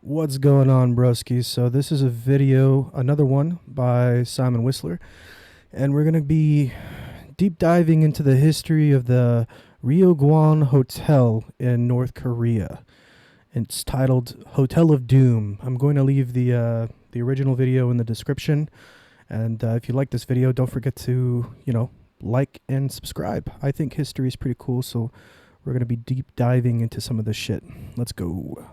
What's going on, broskies? So this is a video, another one by Simon Whistler, and we're going to be deep diving into the history of the Ryugyong Hotel in North Korea. It's titled Hotel of Doom. I'm going to leave the original video in the description, and if you like this video, don't forget to, like and subscribe. I think history is pretty cool, so we're going to be deep diving into some of this shit. Let's go.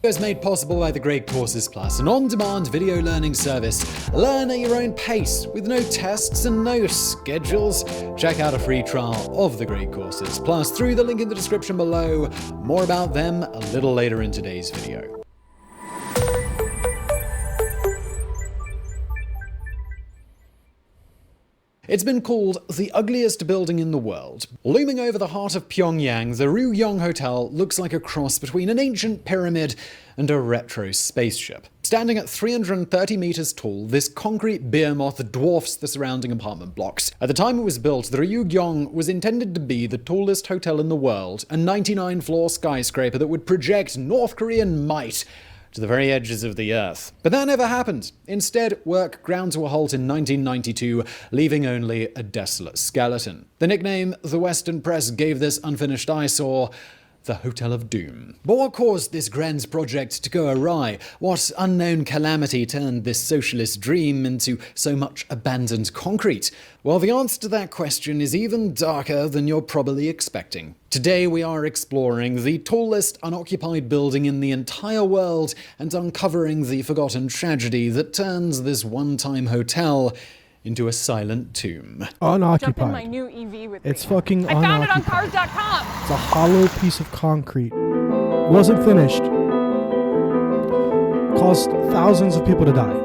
Is made possible by the Great Courses Plus, an on-demand video learning service. Learn at your own pace, with no tests and no schedules. Check out a free trial of the Great Courses Plus through the link in the description below. More about them a little later in today's video. It's been called the ugliest building in the world. Looming over the heart of Pyongyang, the Ryugyong Hotel looks like a cross between an ancient pyramid and a retro spaceship. Standing at 330 meters tall, this concrete behemoth dwarfs the surrounding apartment blocks. At the time it was built, the Ryugyong was intended to be the tallest hotel in the world, a 99-floor skyscraper that would project North Korean might to the very edges of the earth. But that never happened. Instead, work ground to a halt in 1992, leaving only a desolate skeleton. The nickname the Western press gave this unfinished eyesore, the Hotel of Doom. But what caused this grand project to go awry? What unknown calamity turned this socialist dream into so much abandoned concrete? Well, the answer to that question is even darker than you're probably expecting. Today we are exploring the tallest unoccupied building in the entire world and uncovering the forgotten tragedy that turns this one-time hotel into a silent tomb. Unoccupied. Jump in my new EV with It's me. fucking I found it on unoccupied. cars.com. It's a hollow piece of concrete. Wasn't finished. Caused thousands of people to die.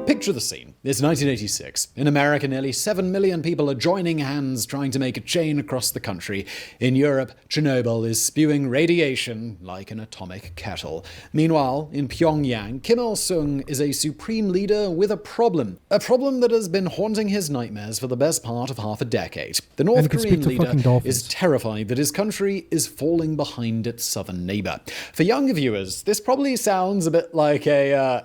Picture the scene. It's 1986. In America, nearly 7 million people are joining hands trying to make a chain across the country. In Europe, Chernobyl is spewing radiation like an atomic kettle. Meanwhile, in Pyongyang, Kim Il-sung is a supreme leader with a problem. A problem that has been haunting his nightmares for the best part of half a decade. The North Korean leader is terrified that his country is falling behind its southern neighbor. For younger viewers, this probably sounds a bit like a,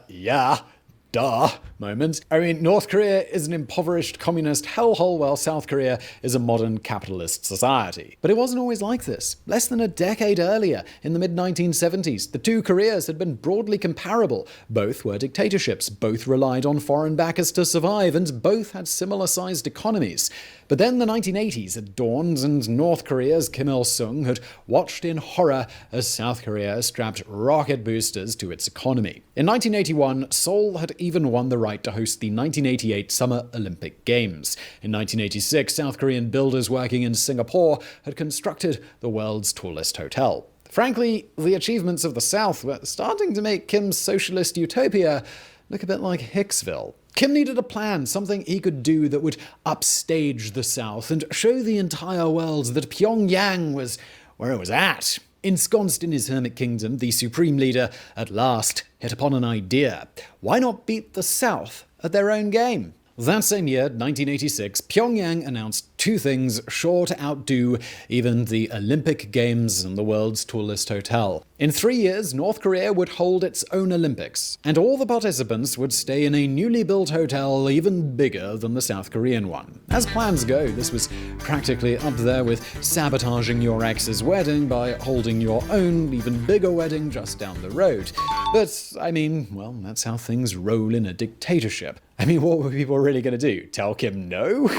duh moment. I mean, North Korea is an impoverished communist hellhole while South Korea is a modern capitalist society. But it wasn't always like this. Less than a decade earlier, in the mid-1970s, the two Koreas had been broadly comparable. Both were dictatorships, both relied on foreign backers to survive, and both had similar-sized economies. But then the 1980s had dawned, and North Korea's Kim Il-sung had watched in horror as South Korea strapped rocket boosters to its economy. In 1981, Seoul had even won the right to host the 1988 Summer Olympic Games. In 1986, South Korean builders working in Singapore had constructed the world's tallest hotel. Frankly, the achievements of the South were starting to make Kim's socialist utopia look a bit like Hicksville. Kim needed a plan, something he could do that would upstage the South and show the entire world that Pyongyang was where it was at. Ensconced in his hermit kingdom, the supreme leader at last hit upon an idea. Why not beat the South at their own game? That same year, 1986, Pyongyang announced two things sure to outdo even the Olympic Games and the world's tallest hotel. In 3 years, North Korea would hold its own Olympics, and all the participants would stay in a newly built hotel even bigger than the South Korean one. As plans go, this was practically up there with sabotaging your ex's wedding by holding your own, even bigger wedding just down the road. But, I mean, well, that's how things roll in a dictatorship. I mean, what were people really going to do? Tell Kim no?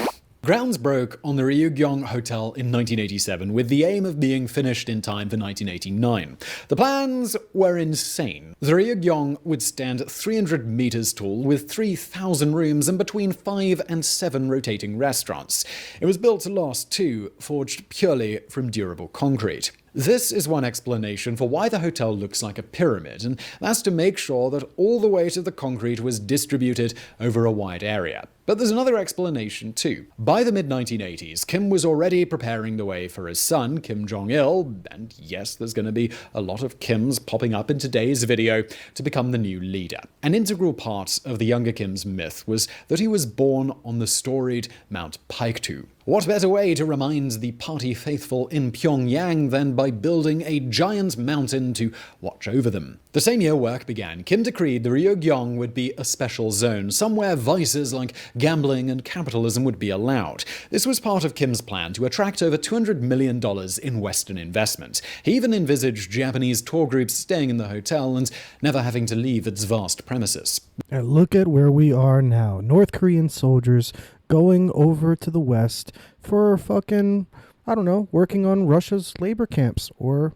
Grounds broke on the Ryugyong Hotel in 1987 with the aim of being finished in time for 1989. The plans were insane. The Ryugyong would stand 300 meters tall with 3,000 rooms and between 5 and 7 rotating restaurants. It was built to last too, forged purely from durable concrete. This is one explanation for why the hotel looks like a pyramid, and that's to make sure that all the weight of the concrete was distributed over a wide area. But there's another explanation too. By the mid-1980s, Kim was already preparing the way for his son, Kim Jong-il, and yes, there's going to be a lot of Kims popping up in today's video, to become the new leader. An integral part of the younger Kim's myth was that he was born on the storied Mount Paektu. What better way to remind the party faithful in Pyongyang than by by building a giant mountain to watch over them. The same year work began, Kim decreed the Ryugyong would be a special zone, somewhere vices like gambling and capitalism would be allowed. This was part of Kim's plan to attract over $200 million in Western investment. He even envisaged Japanese tour groups staying in the hotel and never having to leave its vast premises. And look at where we are now. North Korean soldiers going over to the West for fucking, I don't know, working on Russia's labor camps or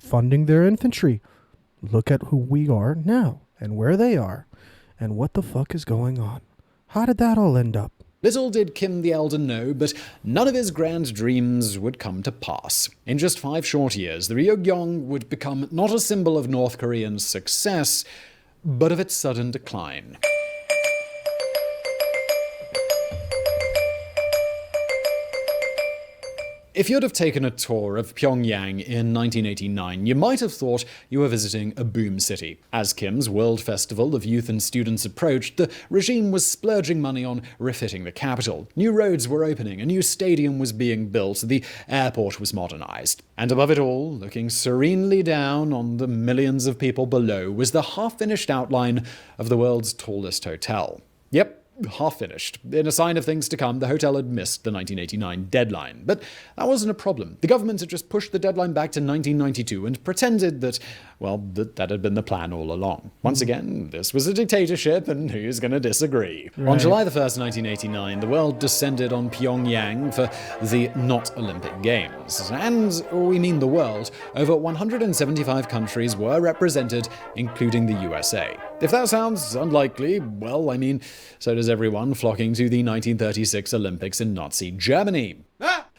funding their infantry. Look at who we are now and where they are and what the fuck is going on. How did that all end up? Little did Kim the Elder know, but none of his grand dreams would come to pass. In just 5 short years, the Ryugyong would become not a symbol of North Korean success, but of its sudden decline. If you'd have taken a tour of Pyongyang in 1989, you might have thought you were visiting a boom city. As Kim's World Festival of Youth and Students approached, the regime was splurging money on refitting the capital. New roads were opening, a new stadium was being built, the airport was modernized. And above it all, looking serenely down on the millions of people below, was the half-finished outline of the world's tallest hotel. Yep. Half finished. In a sign of things to come, the hotel had missed the 1989 deadline. But that wasn't a problem. The government had just pushed the deadline back to 1992 and pretended that, well, that had been the plan all along. Once again, this was a dictatorship, and who's going to disagree? Right. On July the 1st, 1989, the world descended on Pyongyang for the not Olympic Games. And we mean the world. Over 175 countries were represented, including the USA. If that sounds unlikely, well, I mean, so does everyone flocking to the 1936 Olympics in Nazi Germany.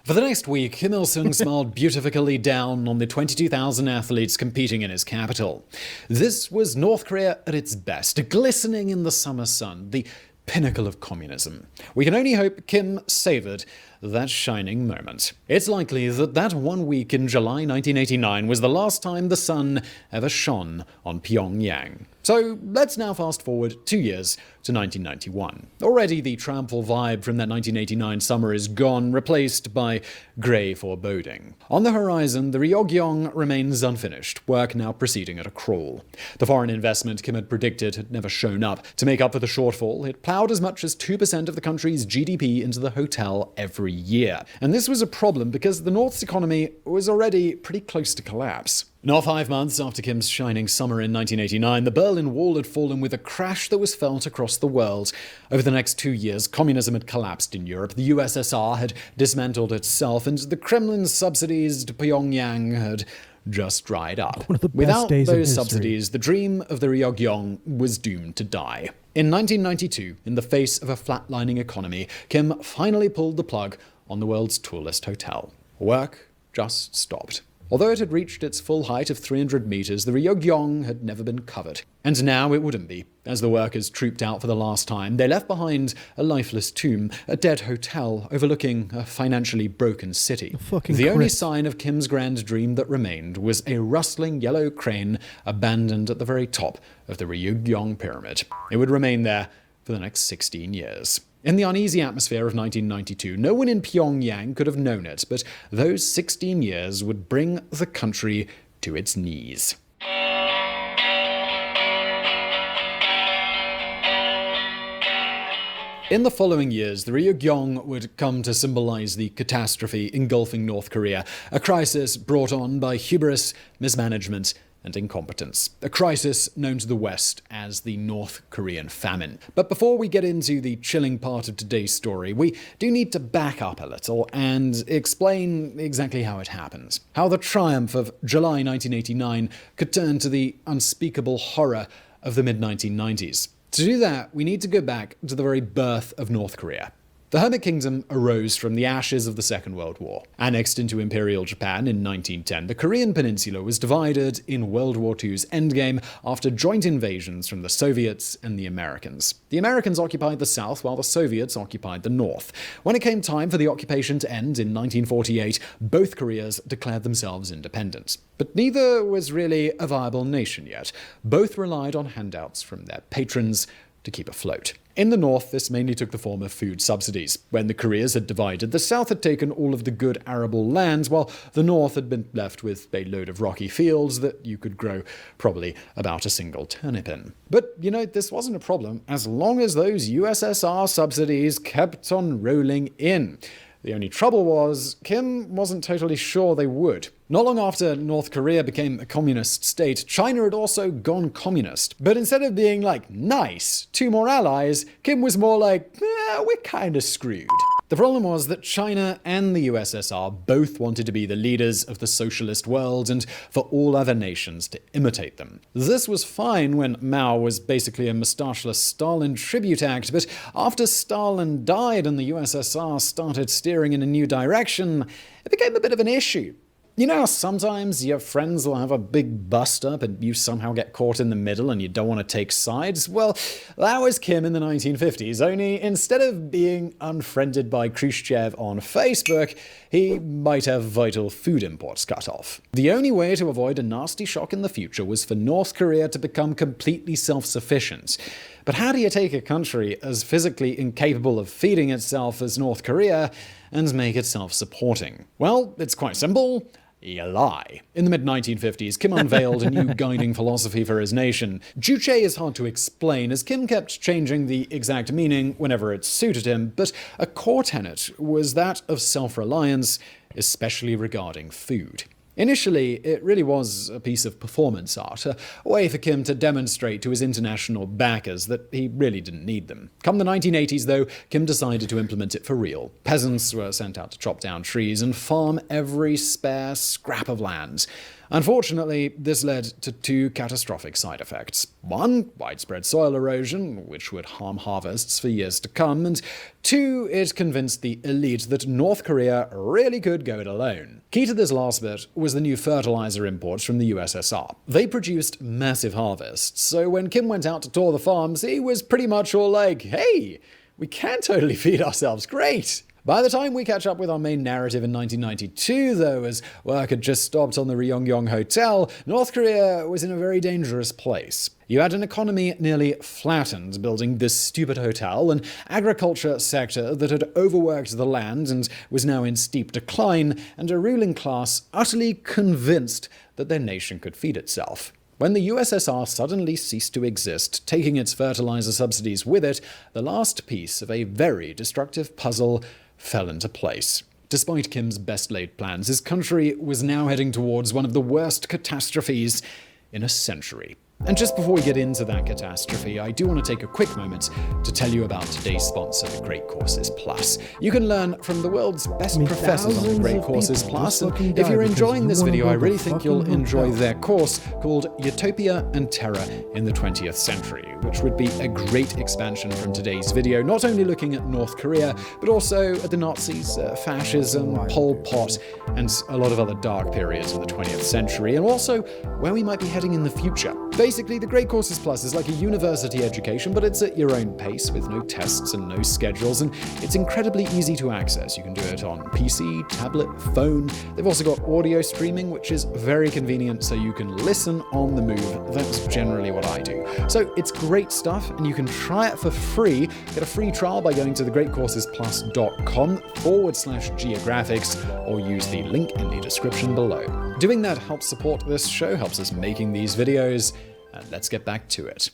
For the next week, Kim Il-sung smiled beautifully down on the 22,000 athletes competing in his capital. This was North Korea at its best, glistening in the summer sun, the pinnacle of communism. We can only hope Kim savored that shining moment. It's likely that 1 week in July 1989 was the last time the sun ever shone on Pyongyang. So let's now fast forward 2 years to 1991. Already the triumphal vibe from that 1989 summer is gone, replaced by grey foreboding. On the horizon, the Ryugyong remains unfinished, work now proceeding at a crawl. The foreign investment Kim had predicted had never shown up. To make up for the shortfall, it ploughed as much as 2% of the country's GDP into the hotel every year. And this was a problem because the North's economy was already pretty close to collapse. Not 5 months after Kim's shining summer in 1989, the Berlin Wall had fallen with a crash that was felt across the world. Over the next 2 years, communism had collapsed in Europe, the USSR had dismantled itself, and the Kremlin's subsidies to Pyongyang had just dried up. Without those subsidies, the dream of the Ryugyong was doomed to die. In 1992, in the face of a flatlining economy, Kim finally pulled the plug on the world's tallest hotel. Work just stopped. Although it had reached its full height of 300 meters, the Ryugyong had never been covered. And now it wouldn't be. As the workers trooped out for the last time, they left behind a lifeless tomb, a dead hotel overlooking a financially broken city. The only sign of Kim's grand dream that remained was a rustling yellow crane abandoned at the very top of the Ryugyong pyramid. It would remain there for the next 16 years. In the uneasy atmosphere of 1992, no one in Pyongyang could have known it, but those 16 years would bring the country to its knees. In the following years, the Ryugyong would come to symbolize the catastrophe engulfing North Korea, a crisis brought on by hubris, mismanagement, and incompetence. A crisis known to the West as the North Korean famine. But before we get into the chilling part of today's story, we do need to back up a little and explain exactly how it happened. How the triumph of July 1989 could turn to the unspeakable horror of the mid-1990s. To do that, we need to go back to the very birth of North Korea. The Hermit Kingdom arose from the ashes of the Second World War. Annexed into Imperial Japan in 1910, the Korean peninsula was divided in World War II's endgame after joint invasions from the Soviets and the Americans. The Americans occupied the South while the Soviets occupied the North. When it came time for the occupation to end in 1948, both Koreas declared themselves independent. But neither was really a viable nation yet. Both relied on handouts from their patrons, to keep afloat. In the north, this mainly took the form of food subsidies. When the Koreas had divided, the south had taken all of the good arable lands, while the north had been left with a load of rocky fields that you could grow probably about a single turnip in. But, this wasn't a problem as long as those USSR subsidies kept on rolling in. The only trouble was, Kim wasn't totally sure they would. Not long after North Korea became a communist state, China had also gone communist. But instead of being like, nice, 2 more allies, Kim was more like, we're kinda screwed. The problem was that China and the USSR both wanted to be the leaders of the socialist world and for all other nations to imitate them. This was fine when Mao was basically a moustacheless Stalin tribute act, but after Stalin died and the USSR started steering in a new direction, it became a bit of an issue. You know how sometimes your friends will have a big bust-up and you somehow get caught in the middle and you don't want to take sides? Well, that was Kim in the 1950s, only instead of being unfriended by Khrushchev on Facebook, he might have vital food imports cut off. The only way to avoid a nasty shock in the future was for North Korea to become completely self-sufficient. But how do you take a country as physically incapable of feeding itself as North Korea and make it self-supporting? Well, it's quite simple. You lie. In the mid-1950s, Kim unveiled a new guiding philosophy for his nation. Juche is hard to explain, as Kim kept changing the exact meaning whenever it suited him, but a core tenet was that of self-reliance, especially regarding food. Initially, it really was a piece of performance art, a way for Kim to demonstrate to his international backers that he really didn't need them. Come the 1980s, though, Kim decided to implement it for real. Peasants were sent out to chop down trees and farm every spare scrap of land. Unfortunately, this led to 2 catastrophic side effects. 1, widespread soil erosion, which would harm harvests for years to come, and 2, it convinced the elite that North Korea really could go it alone. Key to this last bit was the new fertilizer imports from the USSR. They produced massive harvests, so when Kim went out to tour the farms, he was pretty much all like, hey, we can totally feed ourselves, great! By the time we catch up with our main narrative in 1992, though, as work had just stopped on the Ryongyong Hotel, North Korea was in a very dangerous place. You had an economy nearly flattened building this stupid hotel, an agriculture sector that had overworked the land and was now in steep decline, and a ruling class utterly convinced that their nation could feed itself. When the USSR suddenly ceased to exist, taking its fertilizer subsidies with it, the last piece of a very destructive puzzle fell into place. Despite Kim's best-laid plans, his country was now heading towards one of the worst catastrophes in a century. And just before we get into that catastrophe, I do want to take a quick moment to tell you about today's sponsor, the Great Courses Plus. You can learn from the world's best professors on the Great Courses Plus, and if you're enjoying this video, I really think you'll enjoy their course called Utopia and Terror in the 20th Century, which would be a great expansion from today's video, not only looking at North Korea, but also at the Nazis, fascism, Pol Pot, and a lot of other dark periods of the 20th century, and also where we might be heading in the future. Basically, the Great Courses Plus is like a university education, but it's at your own pace with no tests and no schedules, and it's incredibly easy to access. You can do it on PC, tablet, phone. They've also got audio streaming, which is very convenient, so you can listen on the move. That's generally what I do. So it's great stuff, and you can try it for free. Get a free trial by going to thegreatcoursesplus.com/geographics or use the link in the description below. Doing that helps support this show, helps us making these videos. And let's get back to it.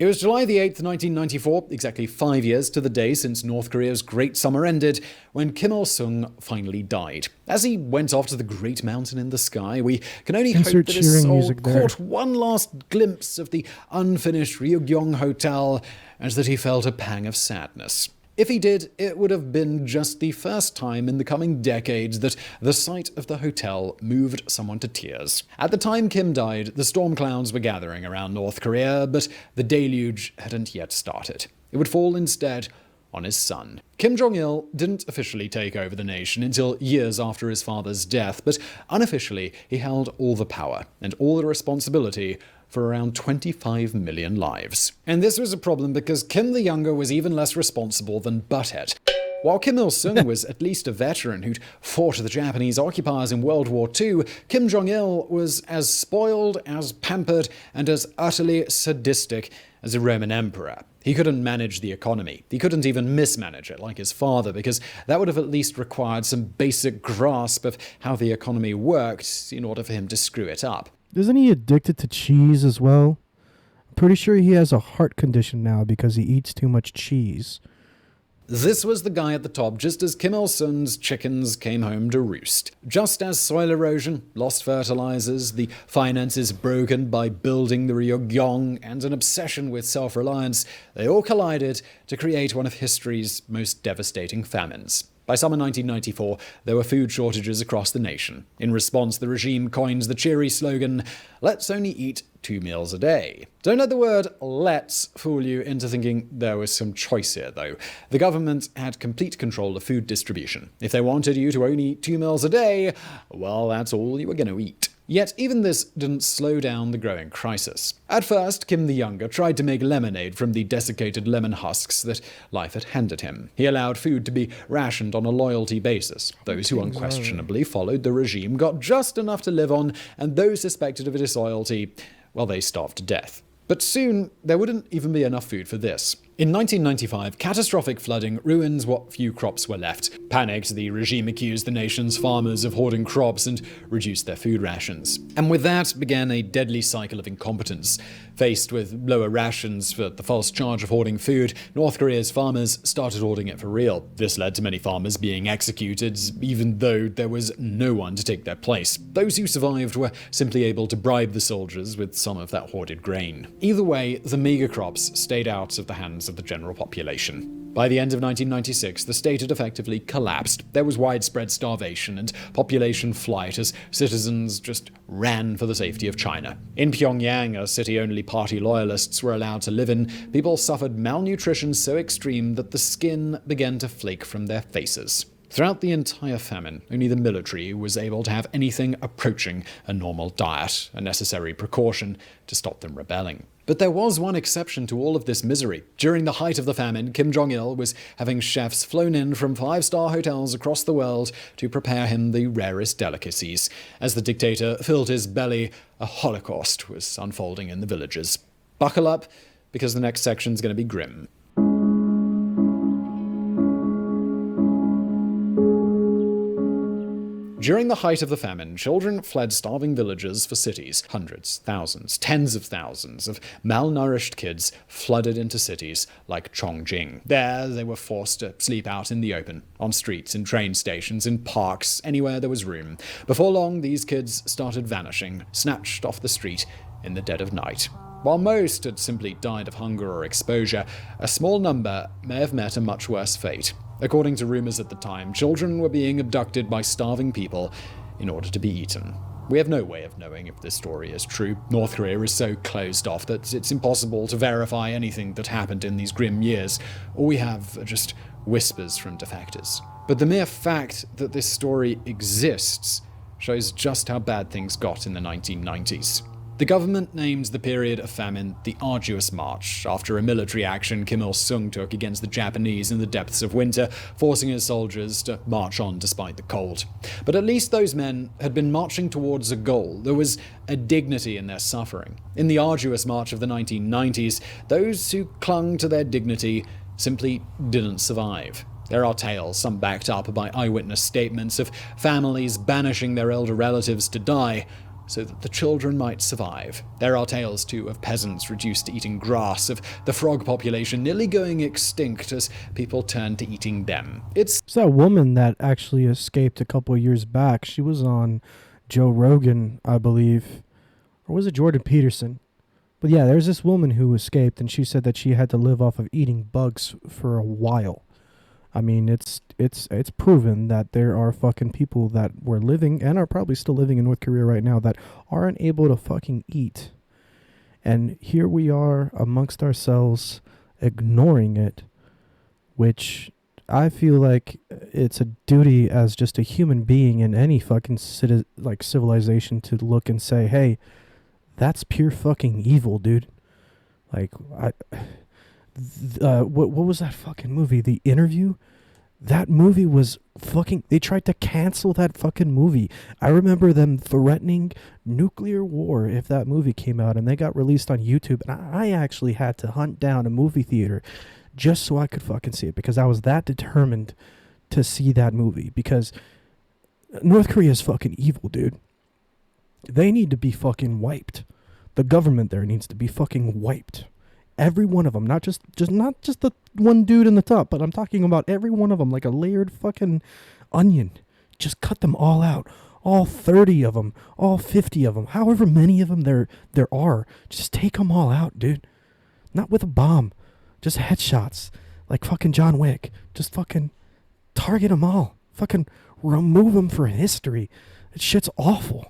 It was July the 8th, 1994, exactly 5 years to the day since North Korea's Great Summer ended, when Kim Il-sung finally died. As he went off to the great mountain in the sky, we can only hope that his soul caught one last glimpse of the unfinished Ryongyong Hotel, and that he felt a pang of sadness. If he did, it would have been just the first time in the coming decades that the sight of the hotel moved someone to tears. At the time Kim died, the storm clouds were gathering around North Korea, but the deluge hadn't yet started. It would fall instead on his son. Kim Jong-il didn't officially take over the nation until years after his father's death, but unofficially he held all the power and all the responsibility for around 25 million lives. And this was a problem because Kim the Younger was even less responsible than Butthead. While Kim Il-sung was at least a veteran who'd fought the Japanese occupiers in World War II, Kim Jong-il was as spoiled, as pampered, and as utterly sadistic as a Roman emperor. He couldn't manage the economy. He couldn't even mismanage it like his father, because that would have at least required some basic grasp of how the economy worked in order for him to screw it up. Isn't he addicted to cheese as well? I'm pretty sure he has a heart condition now because he eats too much cheese. This was the guy at the top just as Kim Il-sung's chickens came home to roost. Just as soil erosion, lost fertilizers, the finances broken by building the Ryugyong, and an obsession with self-reliance, they all collided to create one of history's most devastating famines. By summer 1994, there were food shortages across the nation. In response, the regime coined the cheery slogan, "Let's only eat 2 meals a day." Don't let the word "let's" fool you into thinking there was some choice here, though. The government had complete control of food distribution. If they wanted you to only eat 2 meals a day, well, that's all you were going to eat. Yet even this didn't slow down the growing crisis. At first, Kim the Younger tried to make lemonade from the desiccated lemon husks that life had handed him. He allowed food to be rationed on a loyalty basis. Those who unquestionably followed the regime got just enough to live on, and those suspected of disloyalty, well, they starved to death. But soon, there wouldn't even be enough food for this. In 1995, catastrophic flooding ruined what few crops were left. Panicked, the regime accused the nation's farmers of hoarding crops and reduced their food rations. And with that began a deadly cycle of incompetence. Faced with lower rations for the false charge of hoarding food, North Korea's farmers started hoarding it for real. This led to many farmers being executed, even though there was no one to take their place. Those who survived were simply able to bribe the soldiers with some of that hoarded grain. Either way, the mega crops stayed out of the hands of the general population. By the end of 1996, the state had effectively collapsed. There was widespread starvation and population flight as citizens just ran for the safety of China. In Pyongyang, a city only party loyalists were allowed to live in, people suffered malnutrition so extreme that the skin began to flake from their faces. Throughout the entire famine, only the military was able to have anything approaching a normal diet, a necessary precaution to stop them rebelling. But there was one exception to all of this misery. During the height of the famine, Kim Jong-il was having chefs flown in from 5-star hotels across the world to prepare him the rarest delicacies. As the dictator filled his belly, a holocaust was unfolding in the villages. Buckle up, because the next section's going to be grim. During the height of the famine, children fled starving villages for cities. Hundreds, thousands, tens of thousands of malnourished kids flooded into cities like Chongqing. There, they were forced to sleep out in the open, on streets, in train stations, in parks, anywhere there was room. Before long, these kids started vanishing, snatched off the street in the dead of night. While most had simply died of hunger or exposure, a small number may have met a much worse fate. According to rumors at the time, children were being abducted by starving people in order to be eaten. We have no way of knowing if this story is true. North Korea is so closed off that it's impossible to verify anything that happened in these grim years. All we have are just whispers from defectors. But the mere fact that this story exists shows just how bad things got in the 1990s. The government named the period of famine the Arduous March, after a military action Kim Il-sung took against the Japanese in the depths of winter, forcing his soldiers to march on despite the cold. But at least those men had been marching towards a goal. There was a dignity in their suffering. In the arduous march of the 1990s, those who clung to their dignity simply didn't survive. There are tales, some backed up by eyewitness statements, of families banishing their elder relatives to die so that the children might survive. There are tales, too, of peasants reduced to eating grass, of the frog population nearly going extinct as people turned to eating them. It's that woman that actually escaped a couple of years back. She was on Joe Rogan, I believe. Or was it Jordan Peterson? But yeah, there's this woman who escaped, and she said that she had to live off of eating bugs for a while. I mean, it's proven that there are fucking people that were living and are probably still living in North Korea right now that aren't able to fucking eat. And here we are amongst ourselves ignoring it, which I feel like it's a duty as just a human being in any fucking civilization to look and say, hey, that's pure fucking evil, dude. Like, what was that fucking movie? The Interview? That movie was fucking. They tried to cancel that fucking movie. I remember them threatening nuclear war if that movie came out, and they got released on YouTube. And I actually had to hunt down a movie theater just so I could fucking see it, because I was that determined to see that movie. Because North Korea is fucking evil, dude. They need to be fucking wiped. The government there needs to be fucking wiped. Every one of them, not just the one dude in the top, but I'm talking about every one of them, like a layered fucking onion. Just cut them all out, all 30 of them, all 50 of them, however many of them there are. Just take them all out, dude. Not with a bomb, just headshots, like fucking John Wick. Just fucking target them all. Fucking remove them for history. That shit's awful.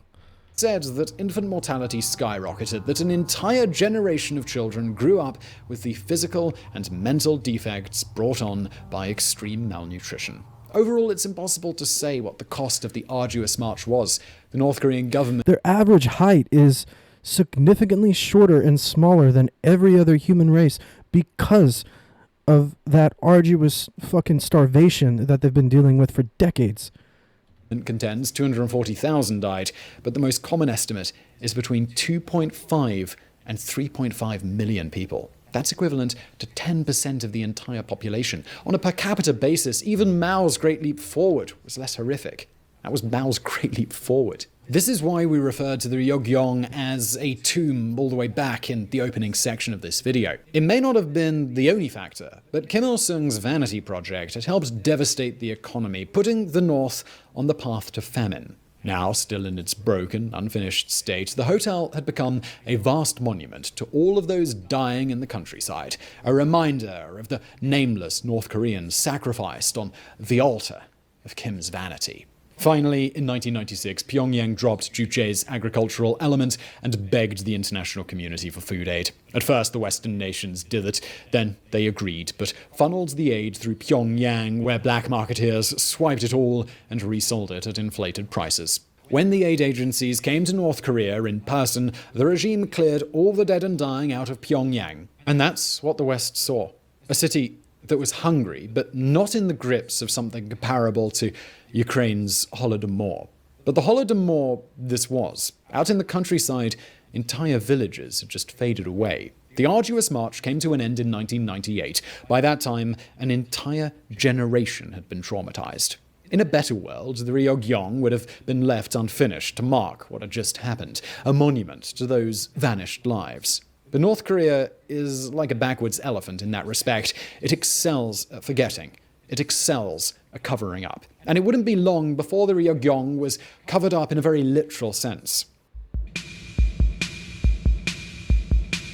Said that infant mortality skyrocketed, that an entire generation of children grew up with the physical and mental defects brought on by extreme malnutrition. Overall, it's impossible to say what the cost of the arduous march was. The North Korean government... Their average height is significantly shorter and smaller than every other human race because of that arduous fucking starvation that they've been dealing with for decades. Contends 240,000 died, but the most common estimate is between 2.5 and 3.5 million people. That's equivalent to 10% of the entire population. On a per capita basis, even Mao's Great Leap Forward was less horrific. That was Mao's Great Leap Forward. This is why we referred to the Ryogyong as a tomb all the way back in the opening section of this video. It may not have been the only factor, but Kim Il-sung's vanity project had helped devastate the economy, putting the North on the path to famine. Now, still in its broken, unfinished state, the hotel had become a vast monument to all of those dying in the countryside, a reminder of the nameless North Koreans sacrificed on the altar of Kim's vanity. Finally, in 1996, Pyongyang dropped Juche's agricultural element and begged the international community for food aid. At first, the Western nations did it, then they agreed, but funneled the aid through Pyongyang, where black marketeers swiped it all and resold it at inflated prices. When the aid agencies came to North Korea in person, the regime cleared all the dead and dying out of Pyongyang. And that's what the West saw. A city that was hungry, but not in the grips of something comparable to Ukraine's Holodomor. But the Holodomor this was. Out in the countryside, entire villages had just faded away. The arduous march came to an end in 1998. By that time, an entire generation had been traumatized. In a better world, the Ryogyong would have been left unfinished to mark what had just happened, a monument to those vanished lives. But North Korea is like a backwards elephant in that respect. It excels at forgetting. It excels at covering up. And it wouldn't be long before the Ryogyong was covered up in a very literal sense.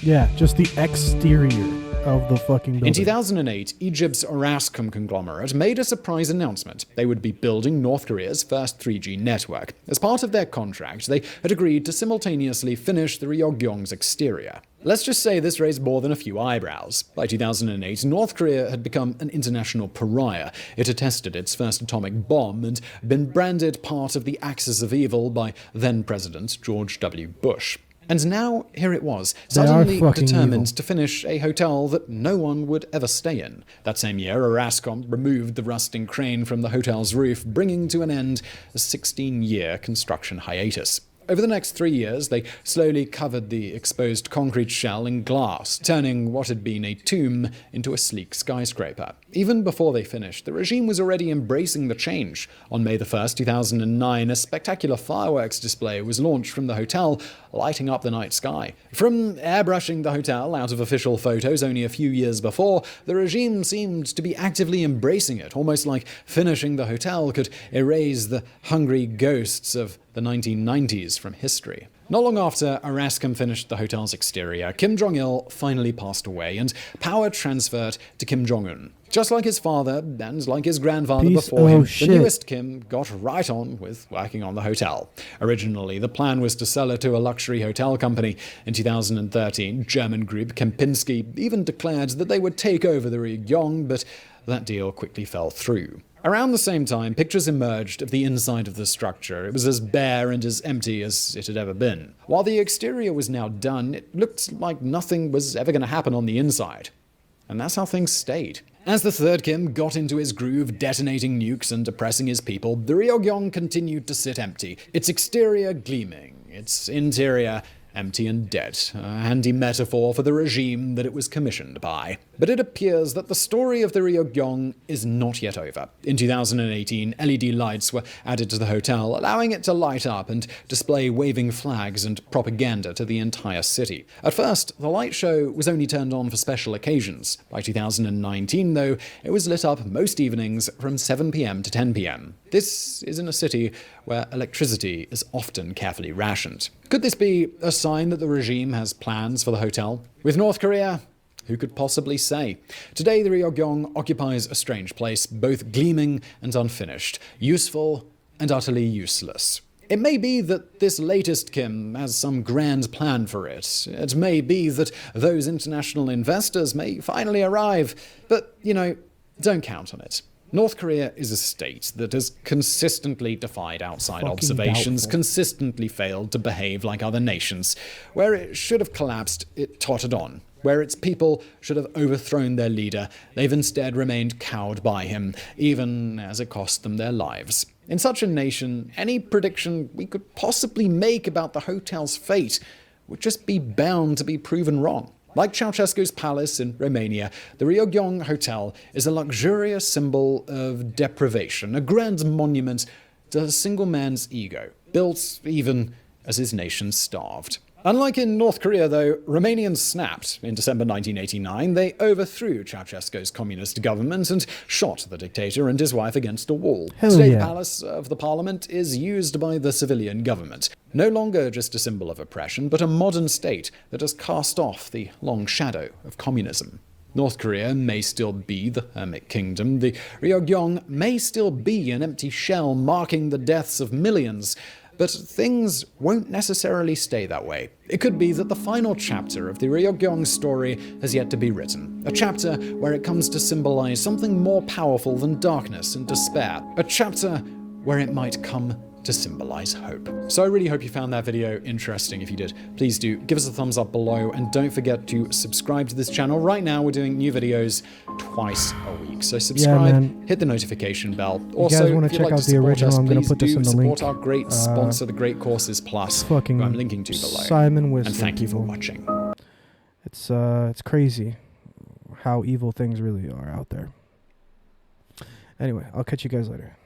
Yeah, just the exterior of the fucking building. In 2008, Egypt's Orascom conglomerate made a surprise announcement. They would be building North Korea's first 3G network. As part of their contract, they had agreed to simultaneously finish the Ryogyong's exterior. Let's just say this raised more than a few eyebrows. By 2008, North Korea had become an international pariah. It had tested its first atomic bomb and been branded part of the axis of evil by then-President George W. Bush. And now, here it was, suddenly determined to finish a hotel that no one would ever stay in. That same year, Orascom removed the rusting crane from the hotel's roof, bringing to an end a 16-year construction hiatus. Over the next 3 years, they slowly covered the exposed concrete shell in glass, turning what had been a tomb into a sleek skyscraper. Even before they finished, the regime was already embracing the change. On May 1st, 2009, a spectacular fireworks display was launched from the hotel, lighting up the night sky. From airbrushing the hotel out of official photos only a few years before, the regime seemed to be actively embracing it, almost like finishing the hotel could erase the hungry ghosts of the 1990s from history. Not long after Orascom finished the hotel's exterior, Kim Jong-il finally passed away, and power transferred to Kim Jong-un. Just like his father, and like his grandfather before him, the newest Kim got right on with working on the hotel. Originally, the plan was to sell it to a luxury hotel company. In 2013, German group Kempinski even declared that they would take over the Ryogyong, but that deal quickly fell through. Around the same time, pictures emerged of the inside of the structure. It was as bare and as empty as it had ever been. While the exterior was now done, it looked like nothing was ever going to happen on the inside. And that's how things stayed. As the third Kim got into his groove, detonating nukes and oppressing his people, the Ryugyong continued to sit empty, its exterior gleaming, its interior empty and dead, a handy metaphor for the regime that it was commissioned by. But it appears that the story of the Ryugyong is not yet over. In 2018, LED lights were added to the hotel, allowing it to light up and display waving flags and propaganda to the entire city. At first, the light show was only turned on for special occasions. By 2019, though, it was lit up most evenings from 7 p.m. to 10 p.m. This is in a city where electricity is often carefully rationed. Could this be a sign that the regime has plans for the hotel? With North Korea, who could possibly say? Today, the Ryugyong occupies a strange place, both gleaming and unfinished, useful and utterly useless. It may be that this latest Kim has some grand plan for it. It may be that those international investors may finally arrive. But, don't count on it. North Korea is a state that has consistently defied outside observations, consistently failed to behave like other nations. Where it should have collapsed, it tottered on. Where its people should have overthrown their leader, they've instead remained cowed by him, even as it cost them their lives. In such a nation, any prediction we could possibly make about the hotel's fate would just be bound to be proven wrong. Like Ceausescu's palace in Romania, the Ryugyong Hotel is a luxurious symbol of deprivation, a grand monument to a single man's ego, built even as his nation starved. Unlike in North Korea, though, Romanians snapped. In December 1989, they overthrew Ceausescu's communist government and shot the dictator and his wife against a wall. Today, the palace of the parliament is used by the civilian government. No longer just a symbol of oppression, but a modern state that has cast off the long shadow of communism. North Korea may still be the hermit kingdom. The Ryugyong may still be an empty shell marking the deaths of millions. But things won't necessarily stay that way. It could be that the final chapter of the Ryugyong story has yet to be written. A chapter where it comes to symbolize something more powerful than darkness and despair. A chapter where it might come to symbolize hope. So I really hope you found that video interesting. If you did, please do give us a thumbs up below and don't forget to subscribe to this channel. Right now we're doing new videos twice a week. So subscribe, hit the notification bell. Also, if you guys want to check out the original, I'm going to put this in the link. Support our great sponsor, the Great Courses Plus, who I'm linking to below. Simon Whistler. And thank you for watching. It's crazy how evil things really are out there. Anyway, I'll catch you guys later.